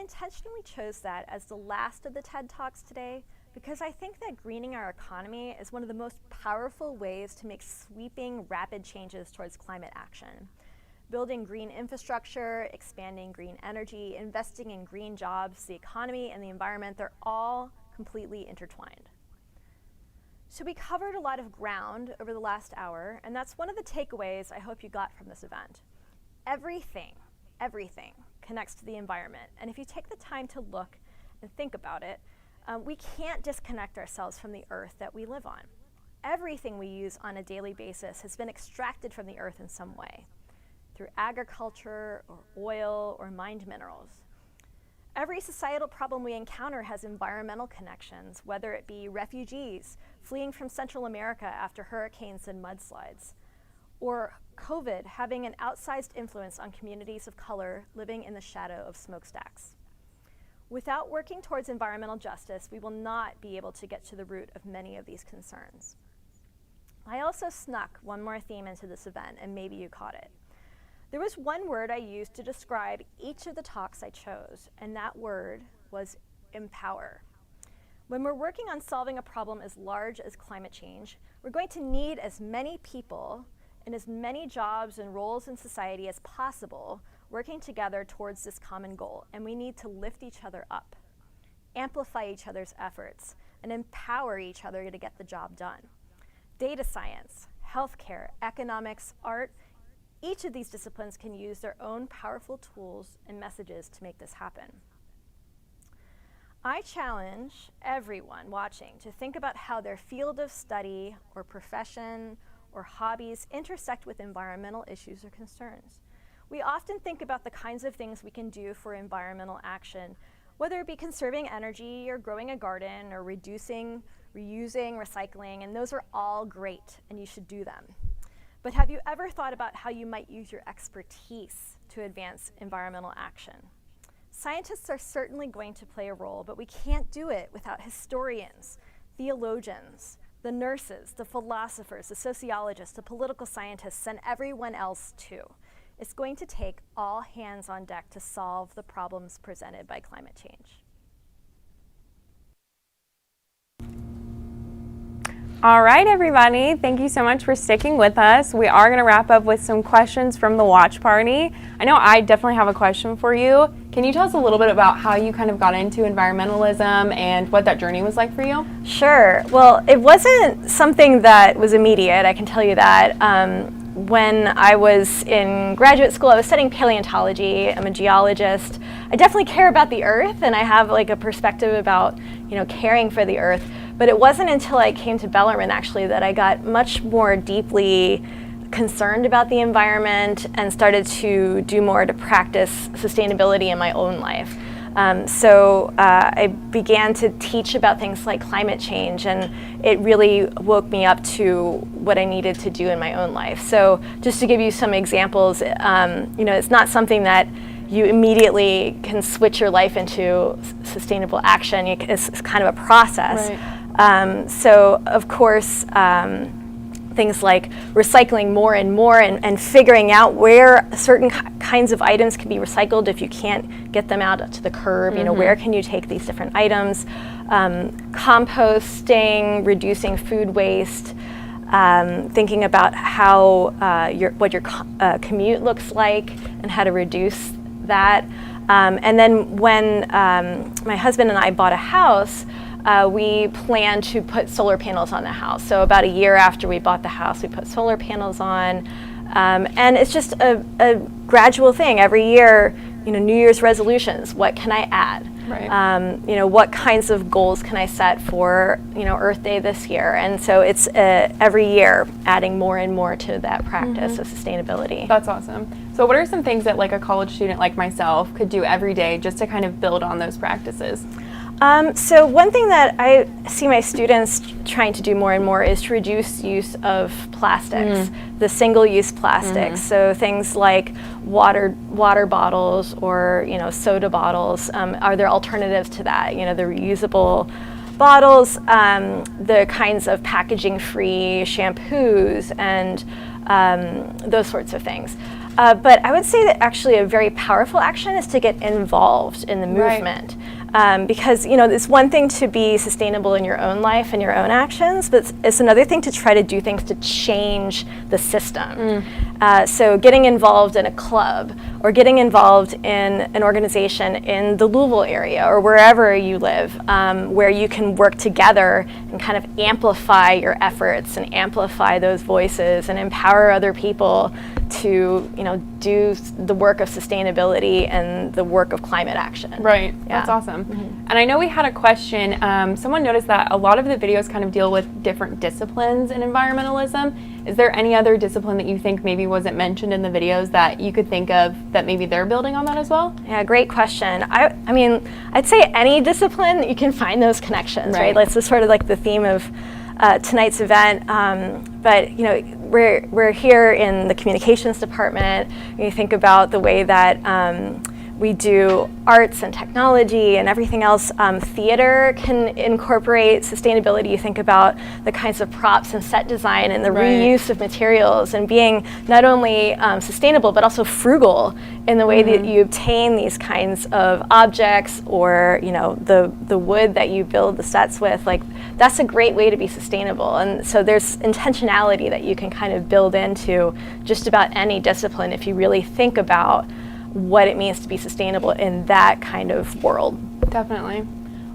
intentionally chose that as the last of the TED Talks today because I think that greening our economy is one of the most powerful ways to make sweeping, rapid changes towards climate action. Building green infrastructure, expanding green energy, investing in green jobs, the economy, and the environment, they're all completely intertwined. So we covered a lot of ground over the last hour, and that's one of the takeaways I hope you got from this event. Everything connects to the environment, and if you take the time to look and think about it, we can't disconnect ourselves from the earth that we live on. Everything we use on a daily basis has been extracted from the earth in some way, through agriculture or oil or mined minerals. Every societal problem we encounter has environmental connections, whether it be refugees fleeing from Central America after hurricanes and mudslides, or COVID having an outsized influence on communities of color living in the shadow of smokestacks. Without working towards environmental justice, we will not be able to get to the root of many of these concerns. I also snuck one more theme into this event, and maybe you caught it. There was one word I used to describe each of the talks I chose, and that word was empower. When we're working on solving a problem as large as climate change, we're going to need as many people in as many jobs and roles in society as possible working together towards this common goal, and we need to lift each other up, amplify each other's efforts, and empower each other to get the job done. Data science, healthcare, economics, art, each of these disciplines can use their own powerful tools and messages to make this happen. I challenge everyone watching to think about how their field of study or profession or hobbies intersect with environmental issues or concerns. We often think about the kinds of things we can do for environmental action, whether it be conserving energy or growing a garden or reducing, reusing, recycling, and those are all great and you should do them. But have you ever thought about how you might use your expertise to advance environmental action? Scientists are certainly going to play a role, but we can't do it without historians, theologians, the nurses, the philosophers, the sociologists, the political scientists, and everyone else too. It's going to take all hands on deck to solve the problems presented by climate change. All right, everybody, thank you so much for sticking with us. We are going to wrap up with some questions from the watch party. I know I definitely have a question for you. Can you tell us a little bit about how you kind of got into environmentalism and what that journey was like for you? Sure. Well, it wasn't something that was immediate, I can tell you that. When I was in graduate school, I was studying paleontology. I'm a geologist. I definitely care about the earth, and I have like a perspective about, caring for the earth. But it wasn't until I came to Bellarmine, actually, that I got much more deeply concerned about the environment and started to do more to practice sustainability in my own life. So I began to teach about things like climate change, and it really woke me up to what I needed to do in my own life. So just to give you some examples, it's not something that you immediately can switch your life into sustainable action. It's kind of a process. Right. So of course, things like recycling more and more and figuring out where certain kinds of items can be recycled if you can't get them out to the curb. Where can you take these different items? Composting, reducing food waste, thinking about how what your commute looks like and how to reduce that. And then when my husband and I bought a house, we planned to put solar panels on the house. So about a year after we bought the house, we put solar panels on. And it's just a gradual thing. Every year, New Year's resolutions, what can I add? Right. What kinds of goals can I set for, Earth Day this year? And so it's every year adding more and more to that practice of sustainability. That's awesome. So what are some things that like a college student like myself could do every day just to kind of build on those practices? So one thing that I see my students trying to do more and more is to reduce use of plastics, the single-use plastics. So things like water bottles or soda bottles. Are there alternatives to that? The reusable bottles, the kinds of packaging-free shampoos, and those sorts of things. But I would say that actually a very powerful action is to get involved in the movement. Because it's one thing to be sustainable in your own life and your own actions, but it's another thing to try to do things to change the system. So getting involved in a club or getting involved in an organization in the Louisville area or wherever you live, where you can work together and kind of amplify your efforts and amplify those voices and empower other people to do the work of sustainability and the work of climate action. Right, that's awesome. And I know we had a question, someone noticed that a lot of the videos kind of deal with different disciplines in environmentalism. Is there any other discipline that you think maybe wasn't mentioned in the videos that you could think of that maybe they're building on that as well? Yeah, great question. I mean, I'd say any discipline, you can find those connections, right? That's sort of like the theme of tonight's event. But we're here in the communications department. You think about the way that we do arts and technology and everything else. Theater can incorporate sustainability. You think about the kinds of props and set design and the reuse of materials and being not only sustainable but also frugal in the way that you obtain these kinds of objects, or the wood that you build the sets with. Like, that's a great way to be sustainable. And so there's intentionality that you can kind of build into just about any discipline if you really think about what it means to be sustainable in that kind of world. Definitely.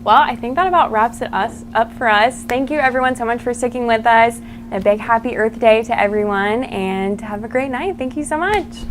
Well, I think that about wraps it up for us. Thank you everyone so much for sticking with us. A big happy Earth Day to everyone, and have a great night. Thank you so much.